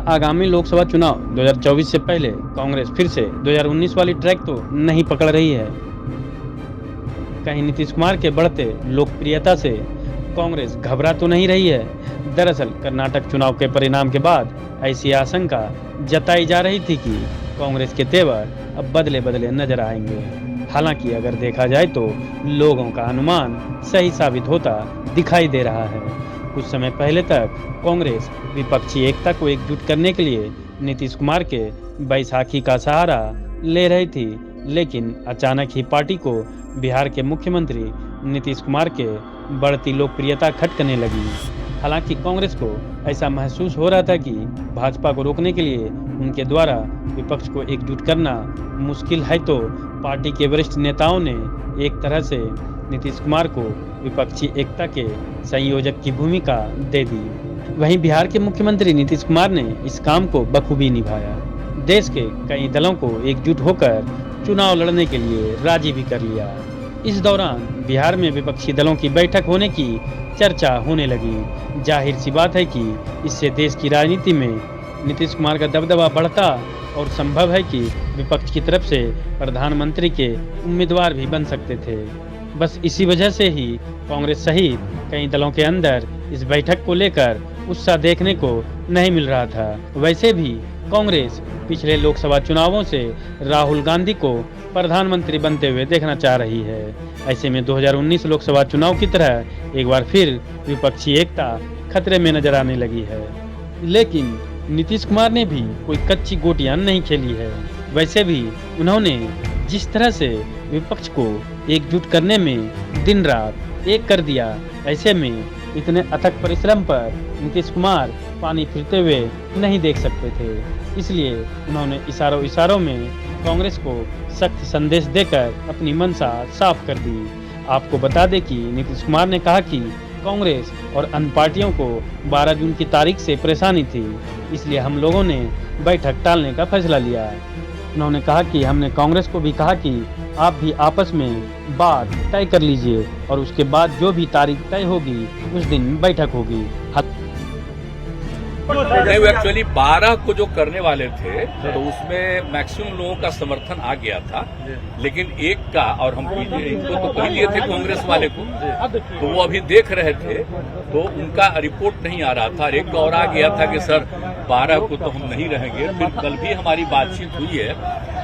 आगामी लोकसभा चुनाव 2024 से पहले कांग्रेस फिर से 2019 वाली ट्रैक तो नहीं पकड़ रही है। कहीं नीतीश कुमार के बढ़ते लोकप्रियता से कांग्रेस घबरा तो नहीं रही है। दरअसल कर्नाटक चुनाव के परिणाम के बाद ऐसी आशंका जताई जा रही थी कि कांग्रेस के तेवर अब बदले बदले नजर आएंगे। हालांकि अगर देखा जाए तो लोगों का अनुमान सही साबित होता दिखाई दे रहा है। कुछ समय पहले तक कांग्रेस विपक्षी एकता को एकजुट करने के लिए नीतीश कुमार के बैसाखी का सहारा ले रही थी, लेकिन अचानक ही पार्टी को बिहार के मुख्यमंत्री नीतीश कुमार के बढ़ती लोकप्रियता खटकने लगी। हालांकि कांग्रेस को ऐसा महसूस हो रहा था कि भाजपा को रोकने के लिए उनके द्वारा विपक्ष को एकजुट करना मुश्किल है, तो पार्टी के वरिष्ठ नेताओं ने एक तरह से नीतीश कुमार को विपक्षी एकता के संयोजक की भूमिका दे दी। वहीं बिहार के मुख्यमंत्री नीतीश कुमार ने इस काम को बखूबी निभाया। देश के कई दलों को एकजुट होकर चुनाव लड़ने के लिए राजी भी कर लिया। इस दौरान बिहार में विपक्षी दलों की बैठक होने की चर्चा होने लगी। जाहिर सी बात है कि इससे देश की राजनीति में नीतीश कुमार का दबदबा बढ़ता और संभव है कि विपक्ष की तरफ से प्रधानमंत्री के उम्मीदवार भी बन सकते थे। बस इसी वजह से ही कांग्रेस सहित कई दलों के अंदर इस बैठक को लेकर उत्साह देखने को नहीं मिल रहा था। वैसे भी कांग्रेस पिछले लोकसभा चुनावों से राहुल गांधी को प्रधानमंत्री बनते हुए देखना चाह रही है। ऐसे में 2019 लोकसभा चुनाव की तरह एक बार फिर विपक्षी एकता खतरे में नजर आने लगी है। लेकिन नीतीश कुमार ने भी कोई कच्ची गोटियां नहीं खेली है। वैसे भी उन्होंने जिस तरह से विपक्ष को एकजुट करने में दिन रात एक कर दिया, ऐसे में इतने अथक परिश्रम पर नीतीश कुमार पानी फिरते हुए नहीं देख सकते थे। इसलिए उन्होंने इशारों में कांग्रेस को सख्त संदेश देकर अपनी मंशा साफ कर दी। आपको बता दें कि नीतीश कुमार ने कहा कि कांग्रेस और अन्य पार्टियों को 12 जून की तारीख से परेशानी थी, इसलिए हम लोगों ने बैठक टालने का फैसला लिया। उन्होंने कहा कि हमने कांग्रेस को भी कहा कि आप भी आपस में बात तय कर लीजिए और उसके बाद जो भी तारीख तय होगी उस दिन बैठक होगी। नहीं, वो एक्चुअली 12 को जो करने वाले थे तो उसमें मैक्सिमम लोगों का समर्थन आ गया था, लेकिन एक का, और हम इनको तो कह लिए थे कांग्रेस वाले को, तो वो अभी देख रहे थे तो उनका रिपोर्ट नहीं आ रहा था। एक का और आ गया था कि सर 12 को तो हम नहीं रहेंगे। फिर कल भी हमारी बातचीत हुई है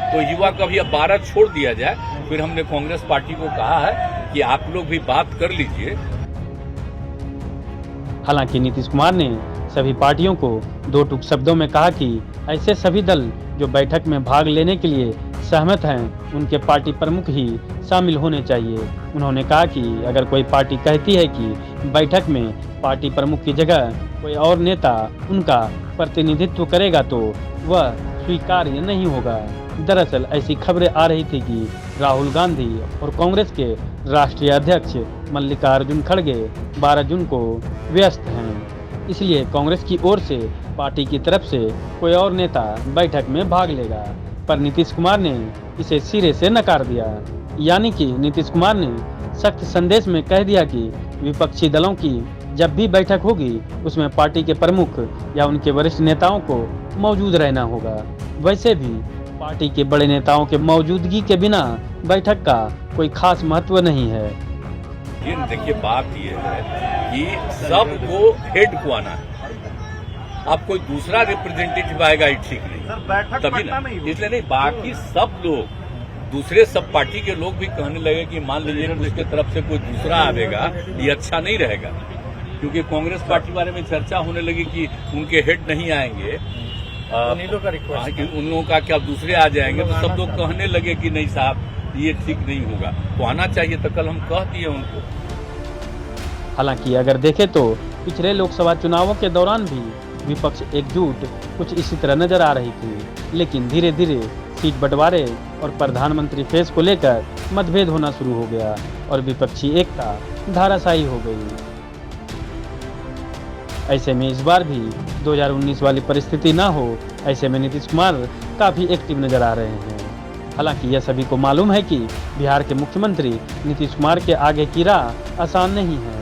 तो युवा का भी अब 12 छोड़ दिया जाए। फिर हमने कांग्रेस पार्टी को कहा है कि आप लोग भी बात कर लीजिए। हालांकि नीतीश कुमार ने सभी पार्टियों को दो टूक शब्दों में कहा कि ऐसे सभी दल जो बैठक में भाग लेने के लिए सहमत हैं, उनके पार्टी प्रमुख ही शामिल होने चाहिए। उन्होंने कहा कि अगर कोई पार्टी कहती है कि बैठक में पार्टी प्रमुख की जगह कोई और नेता उनका प्रतिनिधित्व करेगा तो वह स्वीकार्य नहीं होगा। दरअसल ऐसी खबरें आ रही थी कि राहुल गांधी और कांग्रेस के राष्ट्रीय अध्यक्ष मल्लिकार्जुन खड़गे 12 जून को व्यस्त हैं, इसलिए कांग्रेस की ओर से पार्टी की तरफ से कोई और नेता बैठक में भाग लेगा। पर नीतीश कुमार ने इसे सिरे से नकार दिया। यानी कि नीतीश कुमार ने सख्त संदेश में कह दिया कि विपक्षी दलों की जब भी बैठक होगी उसमें पार्टी के प्रमुख या उनके वरिष्ठ नेताओं को मौजूद रहना होगा। वैसे भी पार्टी के बड़े नेताओं के मौजूदगी के बिना बैठक का कोई खास महत्व नहीं है। देखिए, बात यह है कि सबको हेड को आना है। अब कोई दूसरा रिप्रेजेंटेटिव आएगा, ये ठीक नहीं, तभी ना, इसलिए नहीं। बाकी सब लोग, दूसरे सब पार्टी के लोग भी कहने लगे कि मान लीजिए कि उसके तरफ से कोई दूसरा आवेगा, ये अच्छा नहीं रहेगा। क्योंकि कांग्रेस पार्टी बारे में चर्चा होने लगी कि उनके हेड नहीं आएंगे, उन लोगों का क्या दूसरे आ जाएंगे, तो सब लोग कहने लगे कि नहीं साहब, ये ठीक नहीं होगा, तो आना चाहिए। तो कल हम कह दिए उनको। हालांकि अगर देखें तो पिछले लोकसभा चुनावों के दौरान भी विपक्ष एकजुट कुछ इसी तरह नजर आ रही थी, लेकिन धीरे धीरे सीट बंटवारे और प्रधानमंत्री फेस को लेकर मतभेद होना शुरू हो गया और विपक्षी एकता धाराशायी हो गई। ऐसे में इस बार भी 2019 वाली परिस्थिति ना हो, ऐसे में नीतीश कुमार काफी एक्टिव नजर आ रहे हैं। हालांकि यह सभी को मालूम है कि बिहार के मुख्यमंत्री नीतीश कुमार के आगे की राह आसान नहीं है।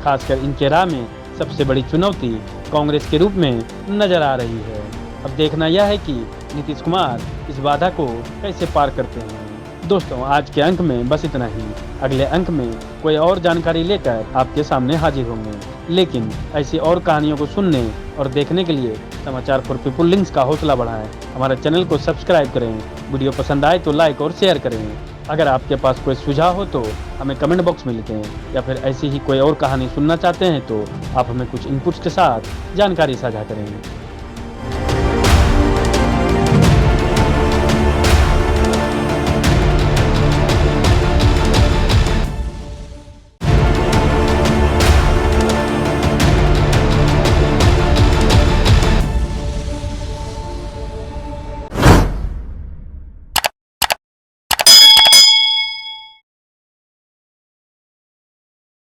खासकर इनके राह में सबसे बड़ी चुनौती कांग्रेस के रूप में नजर आ रही है। अब देखना यह है कि नीतीश कुमार इस बाधा को कैसे पार करते हैं। दोस्तों, आज के अंक में बस इतना ही। अगले अंक में कोई और जानकारी लेकर आपके सामने हाजिर होंगे। लेकिन ऐसी और कहानियों को सुनने और देखने के लिए समाचार फॉर पीपुल लिंक्स का हौसला बढ़ाएं। हमारे चैनल को सब्सक्राइब करें। वीडियो पसंद आए तो लाइक और शेयर करें। अगर आपके पास कोई सुझाव हो तो हमें कमेंट बॉक्स में लिखें, या फिर ऐसी ही कोई और कहानी सुनना चाहते हैं तो आप हमें कुछ इनपुट्स के साथ जानकारी साझा करें।